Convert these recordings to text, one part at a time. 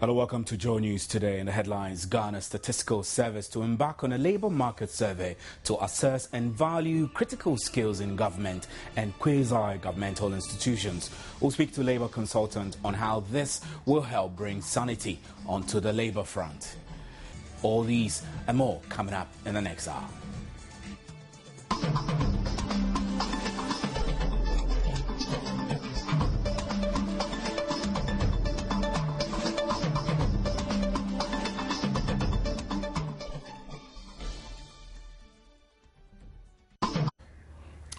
Hello, welcome to Joynews Today. In the headlines, Ghana's Statistical Service to embark on a labour market survey to assess and value critical skills in government and quasi-governmental institutions. We'll speak to labour consultant on how this will help bring sanity onto the labour front. All these and more coming up in the next hour.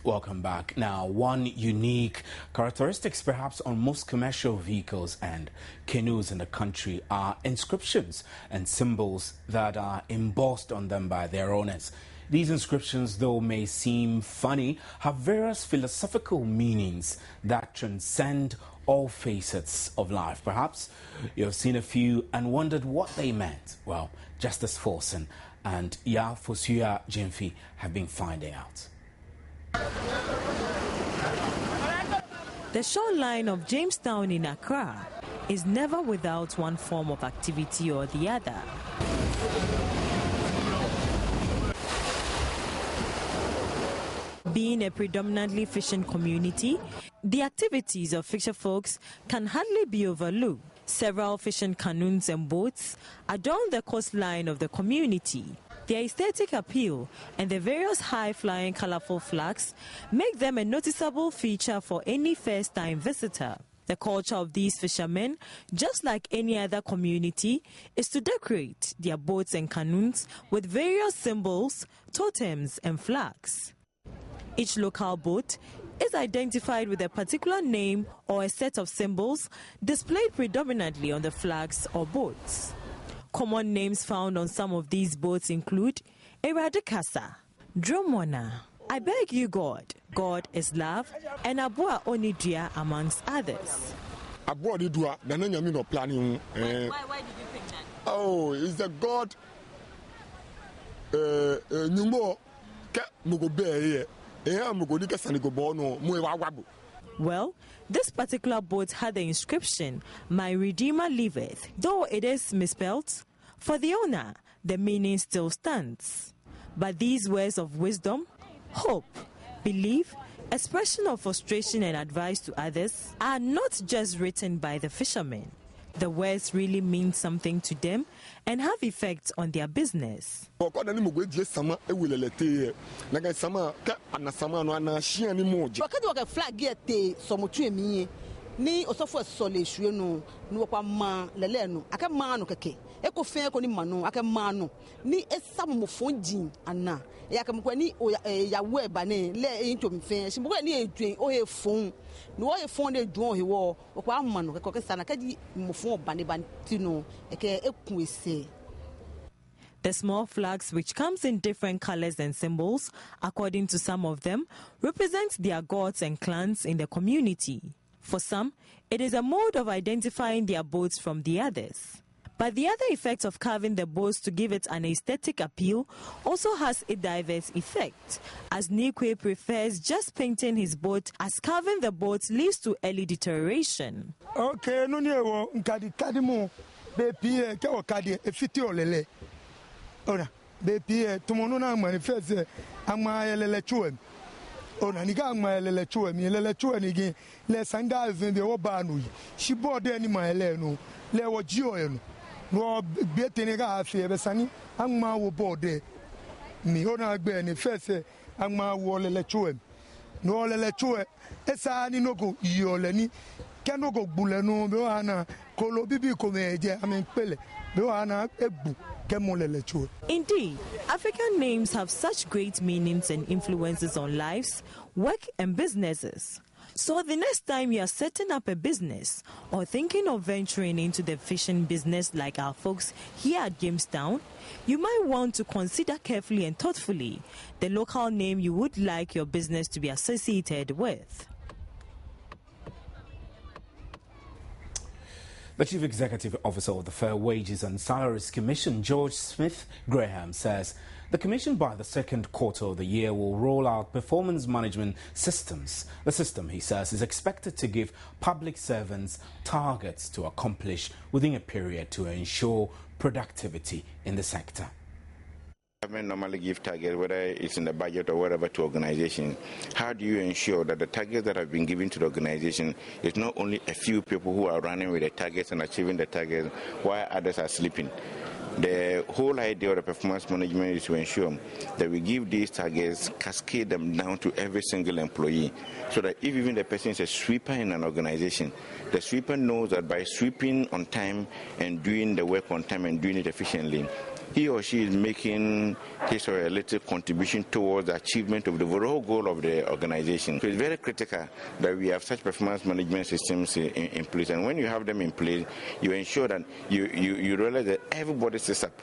Welcome back. Now, one unique characteristics perhaps on most commercial vehicles and canoes in the country are inscriptions and symbols that are embossed on them by their owners. These inscriptions, though may seem funny, have various philosophical meanings that transcend all facets of life. Perhaps you have seen a few and wondered what they meant. Well, Justice Forson and Ya Fosuya Jemfi have been finding out. The shoreline of Jamestown in Accra is never without one form of activity or the other. Being a predominantly fishing community, the activities of fisher folks can hardly be overlooked. Several fishing canoes and boats adorn the coastline of the community. Their aesthetic appeal and the various high-flying colorful flags make them a noticeable feature for any first-time visitor. The culture of these fishermen, just like any other community, is to decorate their boats and canoes with various symbols, totems, and flags. Each local boat is identified with a particular name or a set of symbols displayed predominantly on the flags or boats. Common names found on some of these boats include Eradikasa, Dromona, I Beg You God, God is Love, and Abua Onidria, amongst others. Abua Onidria, no planning. Why did you pick that? Oh, it's the God. Numo, Mugobe, Mugodika Sanigobono, Muewabu. Well, this particular boat had the inscription, My Redeemer liveth. Though it is misspelled, for the owner, the meaning still stands. But these words of wisdom, hope, belief, expression of frustration and advice to others are not just written by the fishermen. The words really mean something to them and have effects on their business. Ni osofo sole hwe no no kwa ma lele no aka ma no keke ekofen ko ni ma no aka ma no ni esamofo jin ana ya kam kwa ni ya we ba ne le intom fen simbo ni edwen o he fon no o he fon de dwon he wo kwa ma no keke sana kadi mofo ba ne ban ti no eke ekun ese. The small flags, which comes in different colors and symbols, according to some of them, represent their gods and clans in the community. For some, it is a mode of identifying their boats from the others. But the other effect of carving the boats to give it an aesthetic appeal also has a diverse effect, as Nikwe prefers just painting his boat, as carving the boat leads to early deterioration. Okay, no newo nkadi kadimo be pie ke o kadi e fiti olele. Ora, be pie tumono na manifeste ama elele chuem. Ona niga maelele chue mi lele chue nigi le sanda vende wo banu shi bode ni maele no le wo jio eno no bete ni ga afi be sani amma wo bode mi ona gbe ni fese amma wo lele chue no lele chue esa ni nogo yole ni kenogo gbule no be ana kolo bibi ko meje amen pele be ana egbu. Indeed, African names have such great meanings and influences on lives, work and businesses. So the next time you are setting up a business or thinking of venturing into the fishing business like our folks here at Jamestown, you might want to consider carefully and thoughtfully the local name you would like your business to be associated with. The Chief Executive Officer of the Fair Wages and Salaries Commission, George Smith Graham, says the Commission by the second quarter of the year will roll out performance management systems. The system, he says, is expected to give public servants targets to accomplish within a period to ensure productivity in the sector. Government normally give targets, whether it's in the budget or whatever, to organizations. How do you ensure that the targets that have been given to the organization is not only a few people who are running with the targets and achieving the targets while others are sleeping? The whole idea of the performance management is to ensure that we give these targets, cascade them down to every single employee, so that if even the person is a sweeper in an organization, the sweeper knows that by sweeping on time and doing the work on time and doing it efficiently, he or she is making his or her little contribution towards the achievement of the overall goal of the organization. So it's very critical that we have such performance management systems in place. And when you have them in place, you ensure that you realize that everybody sits up.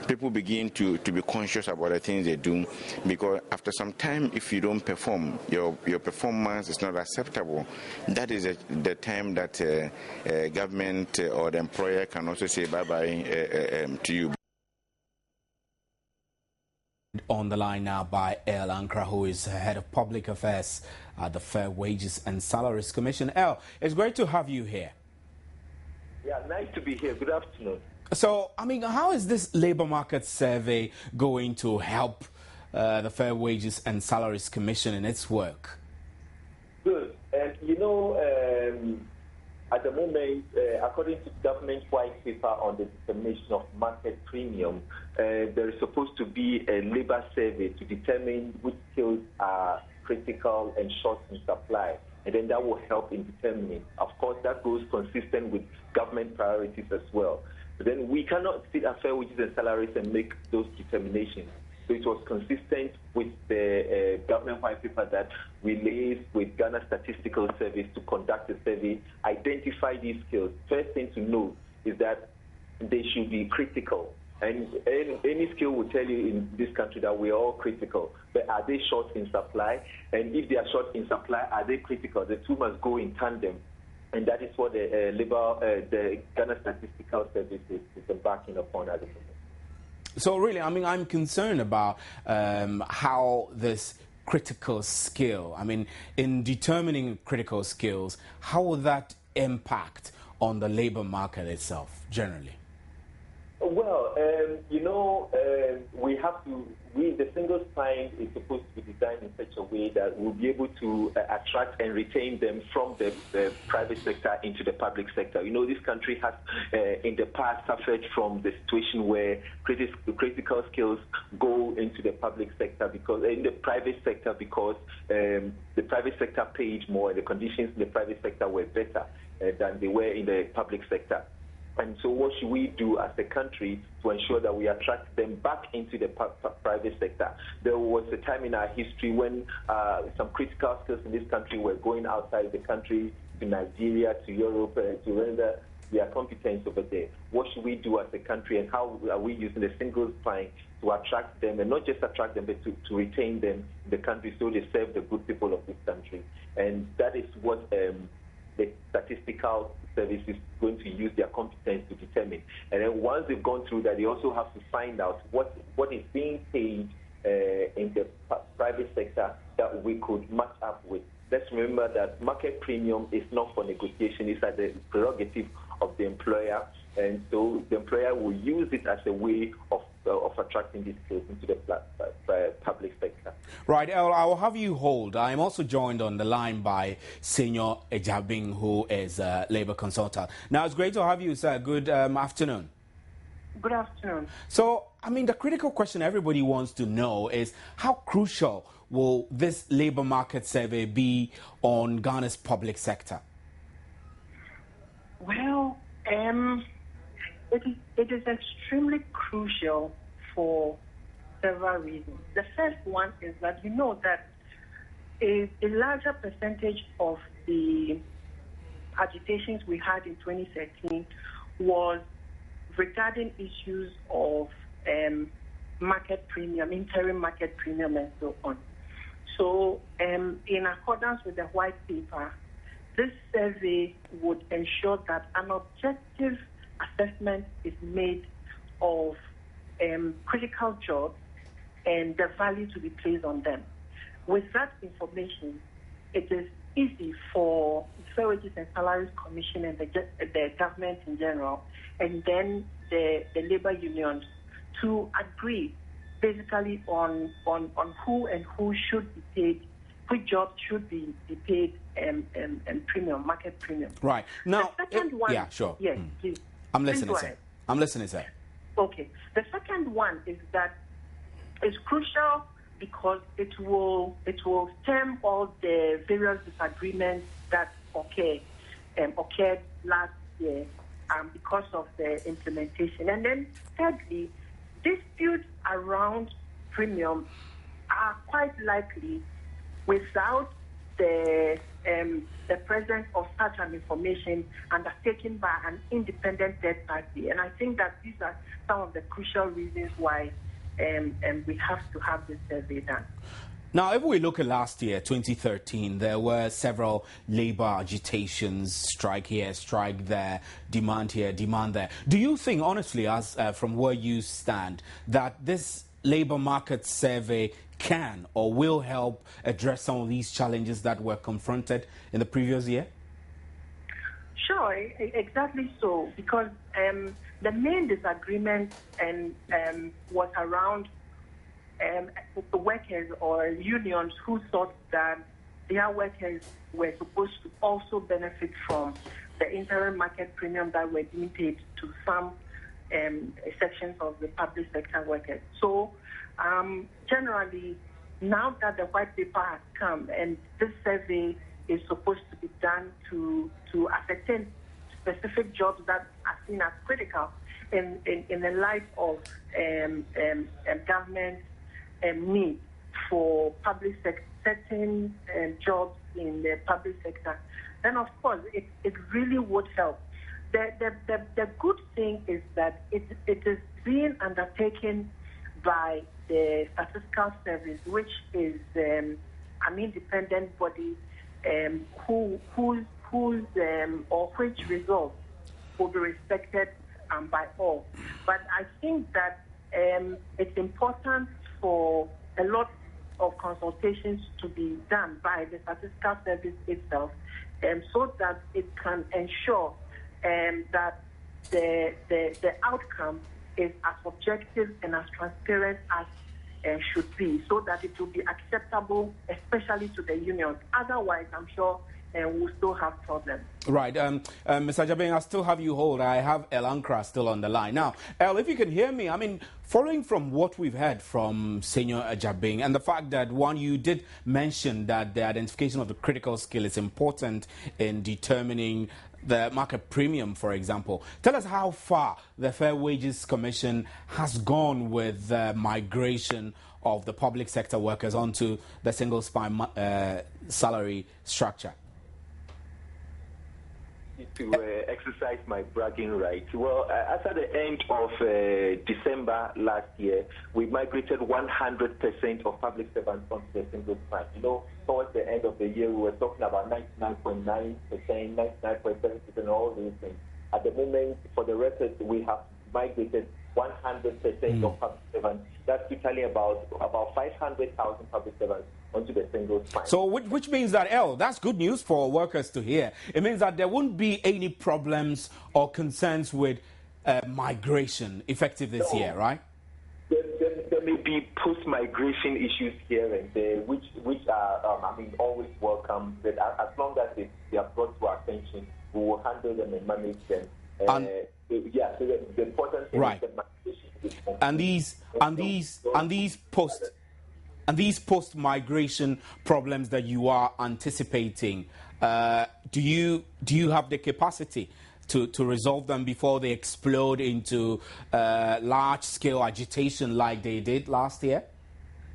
People begin to be conscious about the things they do, because after some time, if you don't perform, your performance is not acceptable. That is the time that government or the employer can also say bye-bye to you. On the line now by El Ankra, who is Head of Public Affairs at the Fair Wages and Salaries Commission. El, it's great to have you here. Yeah, nice to be here. Good afternoon. So, how is this labour market survey going to help the Fair Wages and Salaries Commission in its work? Good. At the moment, according to government white paper on the determination of market premium, there is supposed to be a labour survey to determine which skills are critical and short in supply. And then that will help in determining. Of course, that goes consistent with government priorities as well. But then we cannot sit at Fair Wages and Salaries and make those determinations. So it was consistent with the government white paper that we liaised with Ghana Statistical Service to conduct a survey, identify these skills. First thing to know is that they should be critical. And any skill will tell you in this country that we are all critical. But are they short in supply? And if they are short in supply, are they critical? The two must go in tandem. And that is what the Ghana Statistical Service is embarking upon at the moment. So really, I'm concerned about how this critical skill, in determining critical skills, how will that impact on the labour market itself, generally? Well, the single spine is supposed to be designed in such a way that we'll be able to attract and retain them from the private sector into the public sector. This country has in the past suffered from the situation where critical skills go into the public sector because the private sector paid more and the conditions in the private sector were better than they were in the public sector. And so what should we do as a country to ensure that we attract them back into the private sector? There was a time in our history when some critical skills in this country were going outside the country to Nigeria, to Europe, to render their competence over there. What should we do as a country, and how are we using the single spine to attract them, and not just attract them, but to retain them in the country so they serve the good people of this country? And that is what the statistical service is going to use their competence to determine. And then once they've gone through that, they also have to find out what is being paid in the private sector that we could match up with. Let's remember that market premium is not for negotiation. It's at the prerogative of the employer. And so the employer will use it as a way of attracting these skills into the public sector. Right, I will have you hold. I'm also joined on the line by Senior Ejabing, who is a labour consultant. Now, it's great to have you, sir. Good afternoon. Good afternoon. So, the critical question everybody wants to know is how crucial will this labour market survey be on Ghana's public sector? Well, it is extremely crucial for several reasons. The first one is that that a larger percentage of the agitations we had in 2013 was regarding issues of market premium, interim market premium, and so on. So in accordance with the white paper, this survey would ensure that an objective assessment is made of critical jobs and the value to be placed on them. With that information, it is easy for the Wages and Salaries Commission and the government in general, and then the labor unions to agree basically on who and who should be paid, which jobs should be paid premium, market premium. Right. Now, the second one, yeah, sure. Yes, please. I'm listening, sir. I'm listening, sir. Okay. The second one is that it's crucial because it will stem all the various disagreements that occurred last year because of the implementation. And then thirdly, disputes around premium are quite likely without the presence of such an information undertaken by an independent third party. And I think that these are some of the crucial reasons why we have to have this survey done. Now, if we look at last year, 2013, there were several labor agitations, strike here, strike there, demand here, demand there. Do you think, honestly, as from where you stand, that this labor market survey can or will help address some of these challenges that were confronted in the previous year? Sure, exactly so, because the main disagreement was around workers or unions who thought that their workers were supposed to also benefit from the interim market premium that were being paid to some sections of the public sector workers. So generally, now that the white paper has come and this survey is supposed to be done to ascertain specific jobs that are seen as critical in the light of government need for public certain jobs in the public sector, then of course it really would help. The good thing is that it is being undertaken by the Statistical Service, which is an independent body which results will be respected by all. But I think that it's important for a lot of consultations to be done by the Statistical Service itself, so that it can ensure that the outcome is as objective and as transparent as should be, so that it will be acceptable, especially to the unions. Otherwise, I'm sure we'll still have problems. Right. Mr. Jabing, I still have you hold. I have El Ankra still on the line. Now, El, if you can hear me, following from what we've heard from Senior Jabing and the fact that, one, you did mention that the identification of the critical skill is important in determining the market premium, for example. Tell us how far the Fair Wages Commission has gone with the migration of the public sector workers onto the single spine salary structure. To exercise my bragging right. Well, as at the end of December last year, we migrated 100% of public servants onto the single spine. Towards the end of the year, we were talking about 99.9%, 99.7%, all these things. At the moment, for the record, we have migrated 100% of public servants. That's totally about 500,000 public servants onto the single spine. So which means that, that's good news for workers to hear. It means that there won't be any problems or concerns with migration effective this year, right? There may be post-migration issues here and there, which are, always welcome. But as long as they are brought to our attention, we will handle them and manage them. So the important thing is that migration and these post-migration problems that you are anticipating, do you have the capacity to resolve them before they explode into large-scale agitation like they did last year?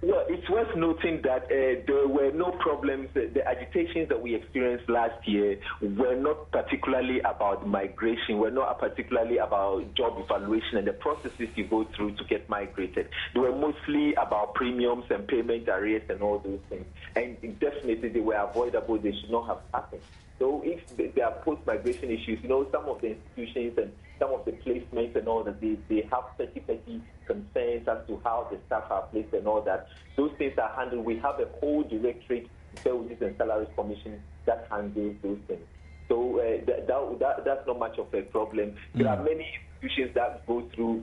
Well, it's worth noting that there were no problems. The agitations that we experienced last year were not particularly about migration, were not particularly about job evaluation and the processes you go through to get migrated. They were mostly about premiums and payment arrears and all those things. And definitely they were avoidable. They should not have happened. So if there are post-migration issues, some of the institutions and some of the placements and all that, they have petty concerns as to how the staff are placed and all that. Those things are handled. We have a whole directorate, Fair Wages and Salaries Commission, that handles those things. So that's not much of a problem. There are many institutions that go through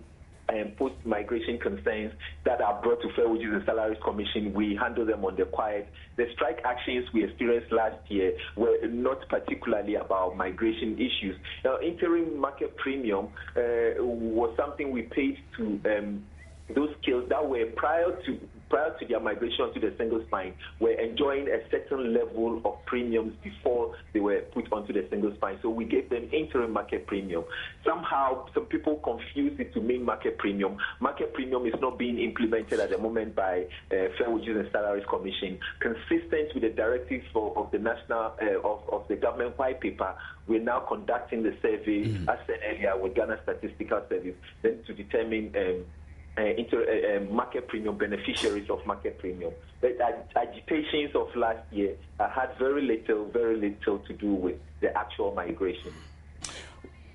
post-migration concerns that are brought to Fair Wages and Salaries Commission. We handle them on the quiet. The strike actions we experienced last year were not particularly about migration issues. Now, interim market premium was something we paid to those skills that were prior to their migration to the single spine were enjoying a certain level of premiums before they were put onto the single spine. So we gave them interim market premium. Somehow, some people confuse it to mean market premium. Market premium is not being implemented at the moment by Fair Wages and Salaries Commission. Consistent with the directives of the national of the government white paper, we're now conducting the survey, as said earlier, with Ghana Statistical Service, then to determine market premium, beneficiaries of market premium. The agitations of last year had very little to do with the actual migration.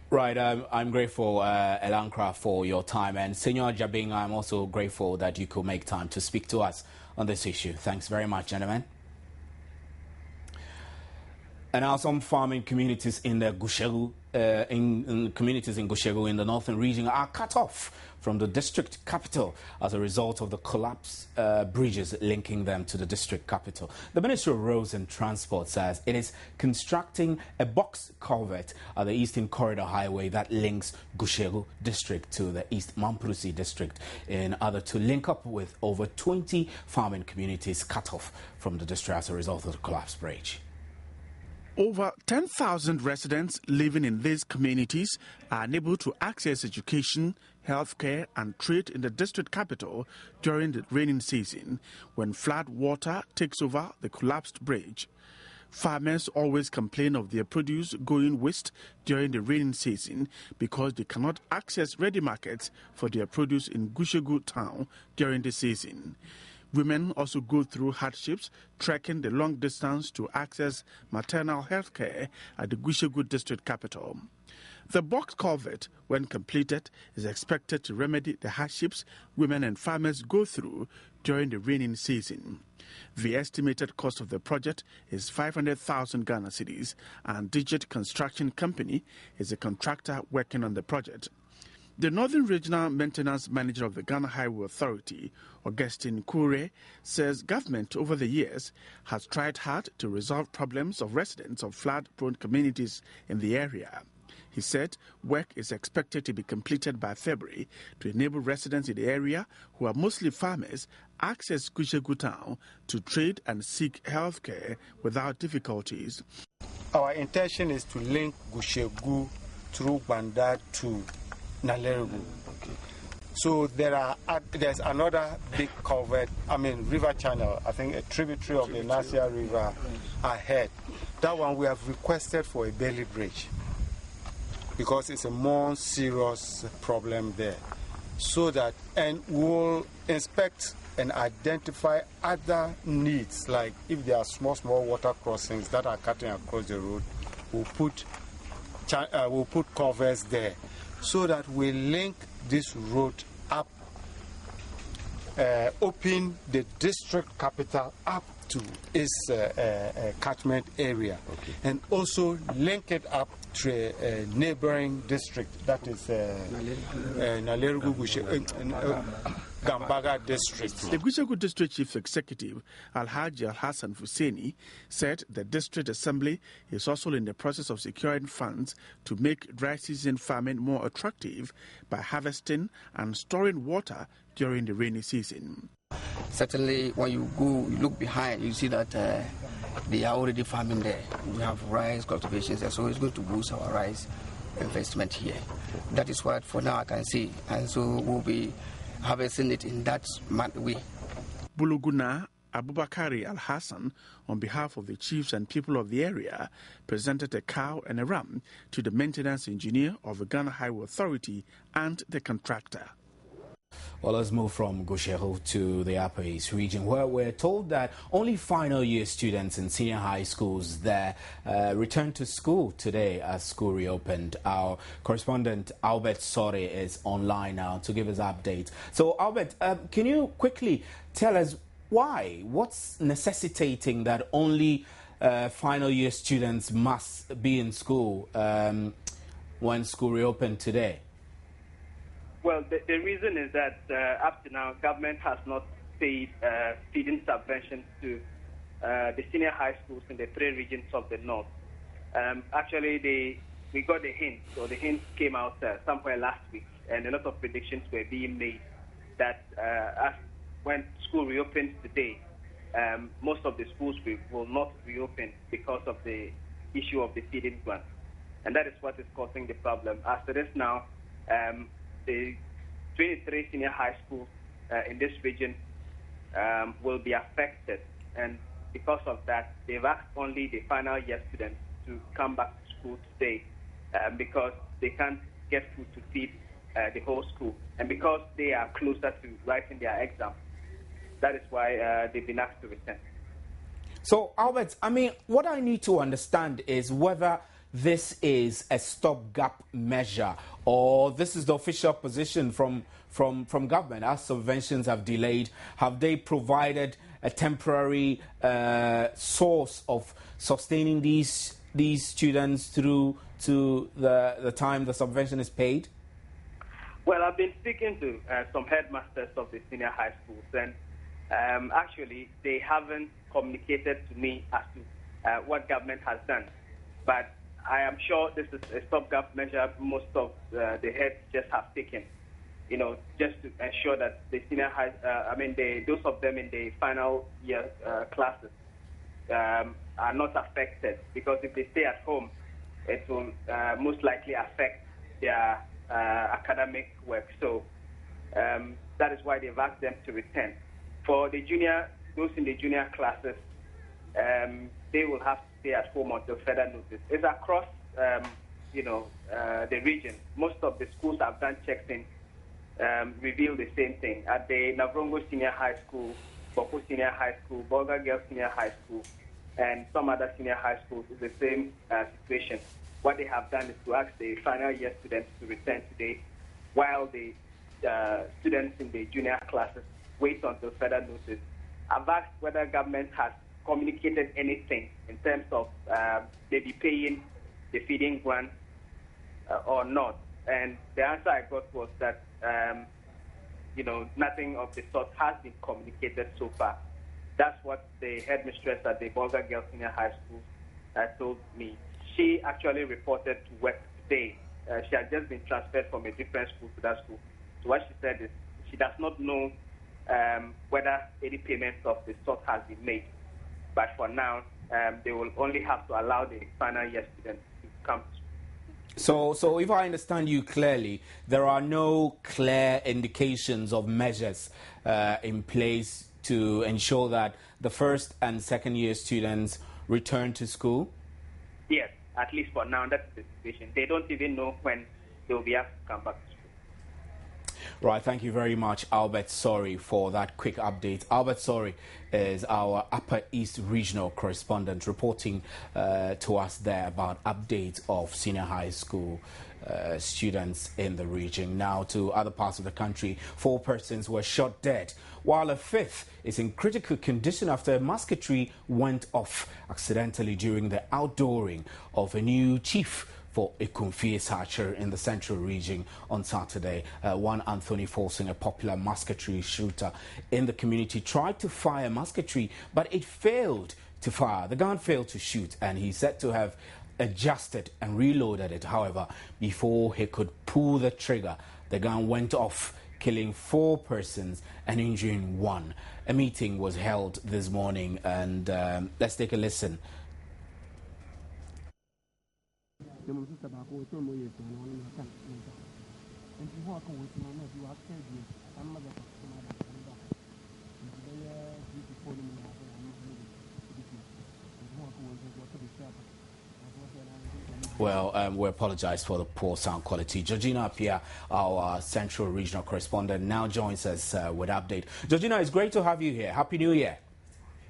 Right, I'm grateful, Elankra, for your time. And Senor Jabing, I'm also grateful that you could make time to speak to us on this issue. Thanks very much, gentlemen. And now some farming communities in the Gushegu, in Gushegu in the northern region are cut off from the district capital as a result of the collapsed bridges linking them to the district capital. The Ministry of Roads and Transport says it is constructing a box culvert at the Eastern Corridor Highway that links Gushegu district to the East Mamprusi district in order to link up with over 20 farming communities cut off from the district as a result of the collapsed bridge. Over 10,000 residents living in these communities are unable to access education, healthcare and trade in the district capital during the rainy season when flood water takes over the collapsed bridge. Farmers always complain of their produce going waste during the rainy season because they cannot access ready markets for their produce in Gushegu town during the season. Women also go through hardships trekking the long distance to access maternal health care at the Gushegu district capital. The box culvert, when completed, is expected to remedy the hardships women and farmers go through during the rainy season. The estimated cost of the project is 500,000 Ghana cedis, and Digit Construction Company is a contractor working on the project. The Northern Regional Maintenance Manager of the Ghana Highway Authority, Augustine Kure, says government over the years has tried hard to resolve problems of residents of flood-prone communities in the area. He said work is expected to be completed by February to enable residents in the area, who are mostly farmers, access Gushegu town to trade and seek health care without difficulties. Our intention is to link Gushegu through Banda to Nalerugu. Okay. So there's another big culvert, river channel, I think a tributary of the Nasia River ahead. That one we have requested for a Bailey Bridge because it's a more serious problem there. And we'll inspect and identify other needs, like if there are small water crossings that are cutting across the road, we'll put culverts there, so that we link this road up, open the district capital up to its catchment area, okay, and also link it up to a neighboring district, that is Nalerugu Gambaga district. The Gushegu District Chief Executive Alhaji Al-Hassan Fuseni said the district assembly is also in the process of securing funds to make dry season farming more attractive by harvesting and storing water during the rainy season. Certainly, when you look behind, you see that they are already farming there. We have rice cultivations there, so it's going to boost our rice investment here. That is what for now I can see, and so we'll be harvesting it in that way. Buluguna Abubakari Al-Hassan, on behalf of the chiefs and people of the area, presented a cow and a ram to the maintenance engineer of the Ghana Highway Authority and the contractor. Well, let's move from Gusheho to the Upper East region, where we're told that only final year students in senior high schools there returned to school today as school reopened. Our correspondent Albert Sori is online now to give us updates. So, Albert, can you quickly tell us why? What's necessitating that only final year students must be in school when school reopened today? Well, the reason is that up to now, government has not paid feeding subventions to the senior high schools in the 3 regions of the north. Actually, we got the hint, so the hint came out somewhere last week, and a lot of predictions were being made that when school reopens today, most of the schools will not reopen because of the issue of the feeding grant. And that is what is causing the problem. As it is now, the 23 senior high schools in this region will be affected. And because of that, they've asked only the final year students to come back to school today because they can't get food to feed the whole school. And because they are closer to writing their exam, that is why they've been asked to return. So, Albert, I mean, what I need to understand is whether this is a stopgap measure or this is the official position from government. As subventions have delayed, have they provided a temporary source of sustaining these students through to the time the subvention is paid? Well, I've been speaking to some headmasters of the senior high schools, and actually they haven't communicated to me as to what government has done. But I am sure this is a stopgap measure most of the heads just have taken, just to ensure that the senior high, those of them in the final year classes are not affected, because if they stay at home, it will most likely affect their academic work. So that is why they've asked them to return. For those in the junior classes, they will have to stay at home until further notice. It's across, the region. Most of the schools have done checks in, reveal the same thing. At the Navrongo Senior High School, Boko Senior High School, Bolga Girls Senior High School, and some other senior high schools, is the same situation. What they have done is to ask the final year students to return today, while the students in the junior classes wait until further notice. I've asked whether government has communicated anything in terms of maybe paying the feeding grant or not. And the answer I got was that, nothing of the sort has been communicated so far. That's what the headmistress at the Bolga Girls Senior High School told me. She actually reported to work today. She had just been transferred from a different school to that school. So what she said is she does not know whether any payments of the sort has been made. But for now, they will only have to allow the final year students to come. So if I understand you clearly, there are no clear indications of measures in place to ensure that the first and second year students return to school? Yes, at least for now, that's the situation. They don't even know when they will be asked to come back to school. Right, thank you very much, Albert Sori, for that quick update. Albert Sori is our Upper East Regional correspondent reporting to us there about updates of senior high school students in the region. Now to other parts of the country, 4 persons were shot dead, while a 5th is in critical condition after a musketry went off accidentally during the outdooring of a new chief for Ekumfie Sacher in the central region on Saturday. One Anthony Folsing, a popular musketry shooter in the community, tried to fire musketry, but it failed to fire. The gun failed to shoot, and he's said to have adjusted and reloaded it. However, before he could pull the trigger, the gun went off, killing 4 persons and injuring 1. A meeting was held this morning, and let's take a listen. Well, we apologize for the poor sound quality. Georgina Apia, our Central Regional Correspondent, now joins us with update. Georgina, it's great to have you here. Happy New Year.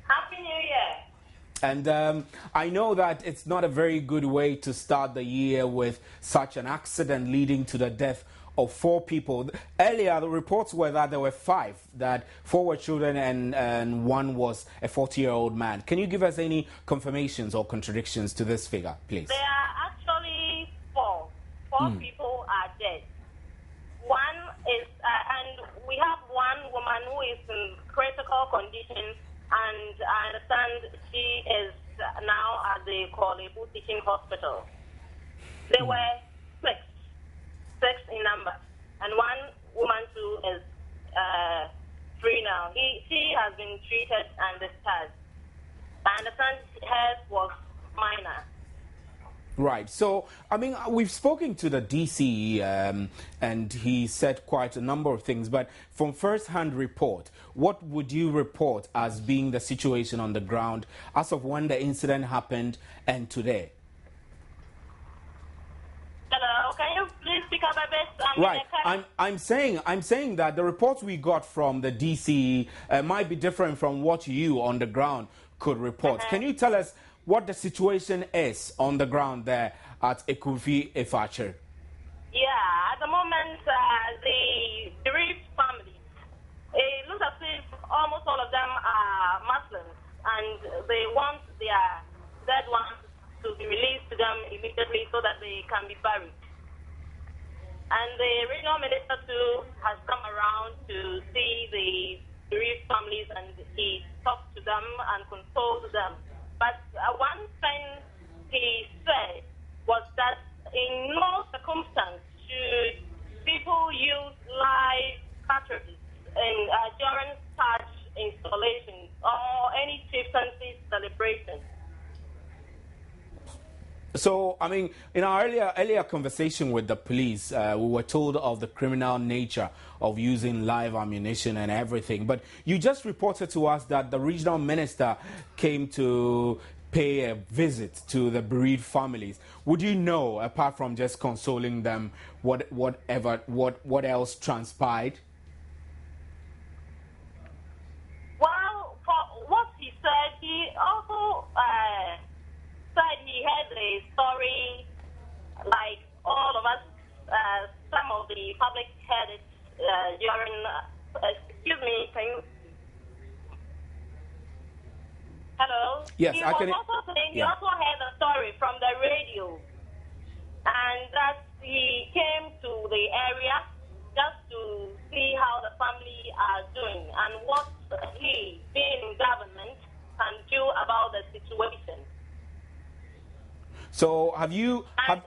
Happy New Year. And I know that it's not a very good way to start the year with such an accident leading to the death of 4 people. Earlier, the reports were that there were 5, that 4 were children and 1 was a 40-year-old man. Can you give us any confirmations or contradictions to this figure, please? There are actually 4. 4 people are dead. One is, and we have one woman who is in critical condition, and I understand she is now at the Kolebu Teaching Hospital. There were 6 in number, and one woman too is free now. She has been treated and discharged. I understand hers was minor. Right. So, I mean, we've spoken to the DCE and he said quite a number of things, but from first-hand report, what would you report as being the situation on the ground as of when the incident happened and today? Hello, can you please speak up a bit? Right. I'm saying that the reports we got from the DCE might be different from what you on the ground could report. Can you tell us what the situation is on the ground there at Ekufi Efacher? Yeah, at the moment, the bereaved families, it looks as if almost all of them are Muslims, and they want their dead ones to be released to them immediately so that they can be buried. And the regional minister too has come around to see the bereaved families, and he talked to them and consoled them. But one thing he said was that in no circumstance should people use live cartridges during such installations or any chieftaincy celebration. So, I mean, in our earlier conversation with the police, we were told of the criminal nature of using live ammunition and everything. But you just reported to us that the regional minister came to pay a visit to the bereaved families. Would you know, apart from just consoling them, what else transpired? Well, for what he said, he also said he had a story like all of us, some of the public had it during, excuse me, can you? Hello? Yes, he I can. He also heard a story from the radio, and that he came to the area just to see how the family are doing and what he, being in government, can do about the situation. So have you... And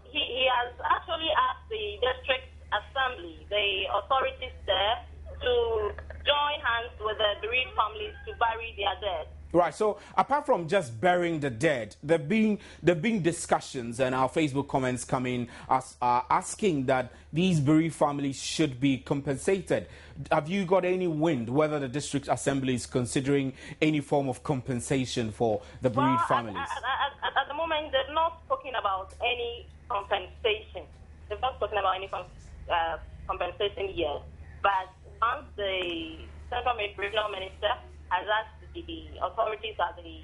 he has actually asked the district assembly, the authorities there, to join hands with the bereaved families to bury their dead. Right, so apart from just burying the dead, there being discussions, and our Facebook comments come in asking that these bereaved families should be compensated. Have you got any wind whether the district assembly is considering any form of compensation for the bereaved families? At the moment, they've not spoken about any compensation. They've not spoken about any compensation yet. But once the Central Regional Minister has asked the authorities at the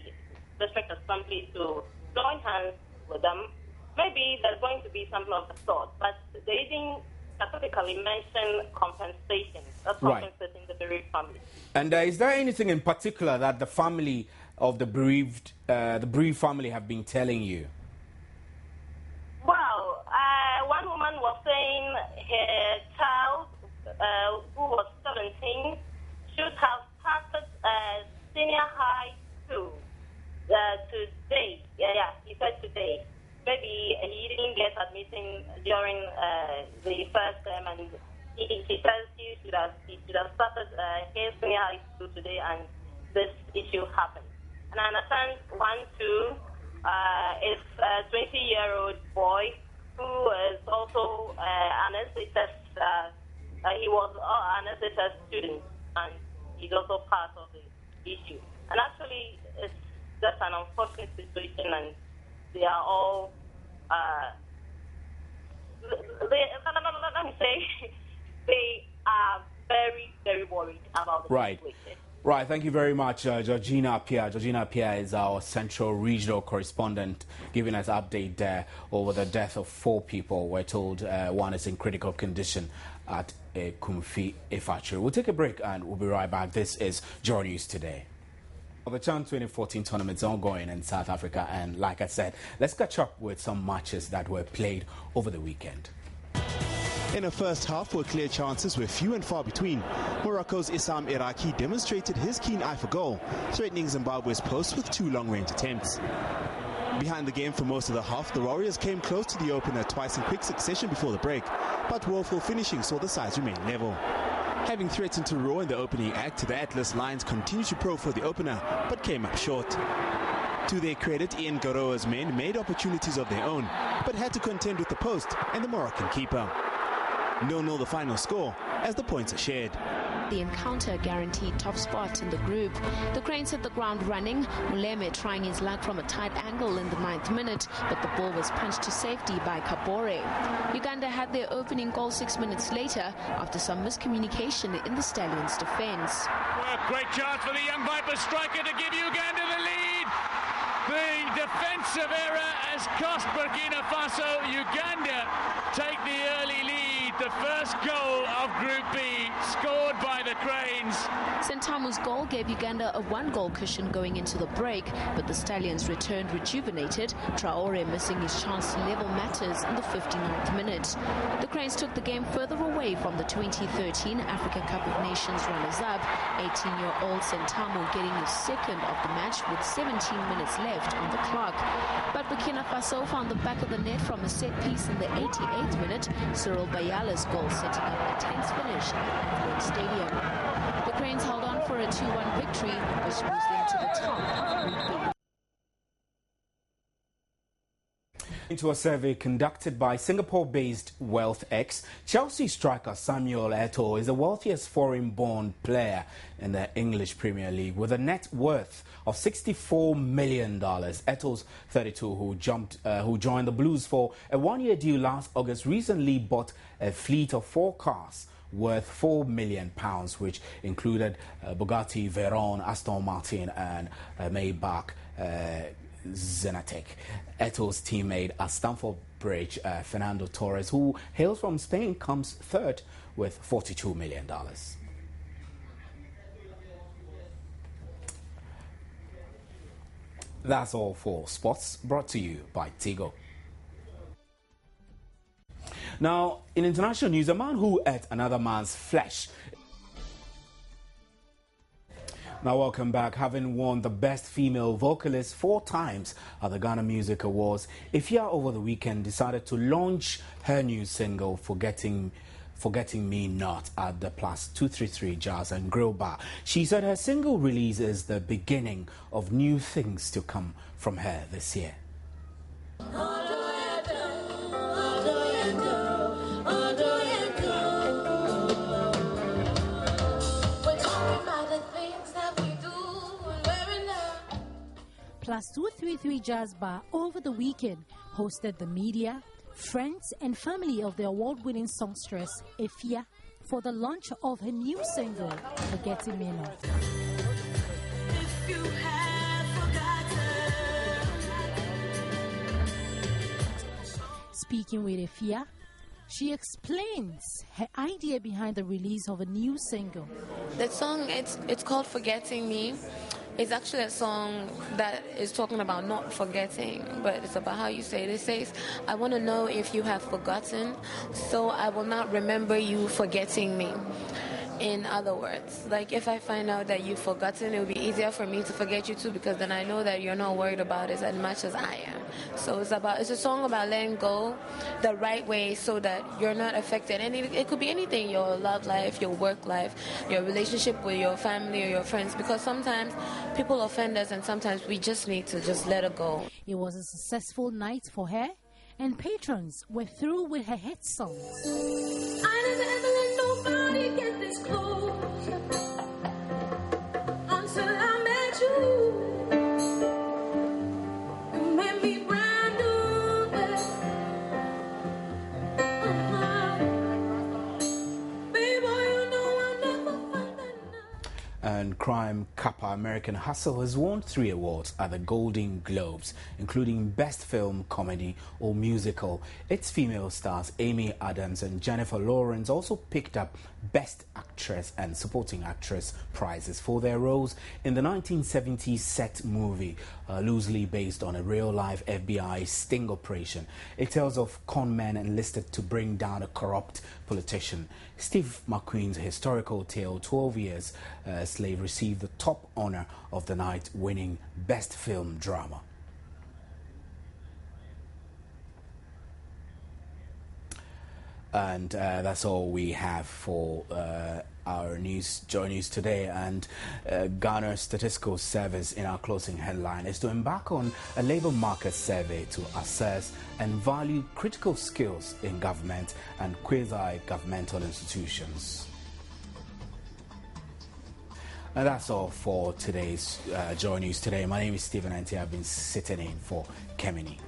district assembly to join hands with them, maybe there's going to be something of the sort. But they didn't specifically mention compensation. That's compensating the bereaved family. And is there anything in particular that the family of the bereaved family have been telling you? Well, one woman was saying her child, who was 17, should have started senior high school today. Yeah, he said today. Maybe he didn't get admission during the first term, and he says he should have started his senior high school today, and this issue happened. And I understand is a 20-year-old boy who is also an SHS. He was an SHS student, and he's also part of the issue. And actually, it's just an unfortunate situation, and they are all, let me say, they are very, very worried about the situation. Right, thank you very much, Georgina Appiah. Georgina Appiah is our Central Regional Correspondent, giving us update there over the death of 4 people. We're told one is in critical condition at Kumfi factory. We'll take a break and we'll be right back. This is Joynews Today. The CHAN 2014 tournament is ongoing in South Africa, and like I said, let's catch up with some matches that were played over the weekend. In the first half, where clear chances were few and far between, Morocco's Issam Iraqi demonstrated his keen eye for goal, threatening Zimbabwe's post with 2 long-range attempts. Behind the game for most of the half, the Warriors came close to the opener twice in quick succession before the break, but woeful finishing saw the sides remain level. Having threatened to roar in the opening act, the Atlas Lions continued to probe for the opener, but came up short. To their credit, Ian Garoa's men made opportunities of their own, but had to contend with the post and the Moroccan keeper. 0-0 the final score, as the points are shared. The encounter guaranteed top spot in the group. The Cranes hit the ground running, Muleme trying his luck from a tight angle in the 9th minute, but the ball was punched to safety by Kabore. Uganda had their opening goal 6 minutes later after some miscommunication in the Stallions' defence. Great chance for the young Viper striker to give Uganda the lead. The defensive error has cost Burkina Faso. Uganda take the early lead. The first goal of Group B, scored by the Cranes. Sentamu's goal gave Uganda a 1-goal cushion going into the break, but the Stallions returned rejuvenated, Traore missing his chance to level matters in the 59th minute. The Cranes took the game further away from the 2013 Africa Cup of Nations runners-up, 18-year-old Sentamu getting his second of the match with 17 minutes left on the clock. But Burkina Faso found the back of the net from a set piece in the 88th minute, Cyril Bayala's goal setting up a tense finish at Antwerp Stadium. The Cranes held on for a 2-1 victory, which moves them to the top of Group B. Into a survey conducted by Singapore-based WealthX, Chelsea striker Samuel Eto'o is the wealthiest foreign-born player in the English Premier League with a net worth of $64 million. Eto'o's 32, who joined the Blues for a 1-year deal last August, recently bought a fleet of 4 cars worth £4 million, which included Bugatti Veyron, Aston Martin and Maybach Zenatec. Eto'o's teammate at Stamford Bridge, Fernando Torres, who hails from Spain, comes third with $42 million. That's all for sports, brought to you by Tigo. Now, in international news, a man who ate another man's flesh. Now, welcome back. Having won the Best Female Vocalist 4 times at the Ghana Music Awards, Ifya over the weekend decided to launch her new single, Forgetting Me Not, at the Plus 233 Jazz and Grill Bar. She said her single release is the beginning of new things to come from her this year. Plus 233 Jazz Bar over the weekend hosted the media, friends and family of the award-winning songstress Ifya for the launch of her new single, Forgetting Me Not. Speaking with Ifya, she explains her idea behind the release of a new single. The song, it's called Forgetting Me. It's actually a song that is talking about not forgetting, but it's about how you say it. It says, I want to know if you have forgotten, so I will not remember you forgetting me. In other words, like if I find out that you've forgotten, it will be easier for me to forget you too, because then I know that you're not worried about it as much as I am. So it's a song about letting go the right way so that you're not affected. And it could be anything, your love life, your work life, your relationship with your family or your friends, because sometimes people offend us and sometimes we just need to just let it go. It was a successful night for her, and patrons were through with her hit songs. I never let nobody get this close until I met you. You made me brand crime Kappa American Hustle has won 3 awards at the Golden Globes, including Best Film, Comedy or Musical. Its female stars Amy Adams and Jennifer Lawrence also picked up Best Actress and Supporting Actress prizes for their roles in the 1970s set movie, loosely based on a real-life FBI sting operation. It tells of con men enlisted to bring down a corrupt politician. Steve McQueen's historical tale, 12 Years a Slave, received the top honor of the night, winning Best Film Drama. And that's all we have for our Joynews Today. And Ghana Statistical Service, in our closing headline, is to embark on a labour market survey to assess and value critical skills in government and quasi-governmental institutions. And that's all for today's Joynews Today. My name is Stephen Ante. I've been sitting in for Kemini.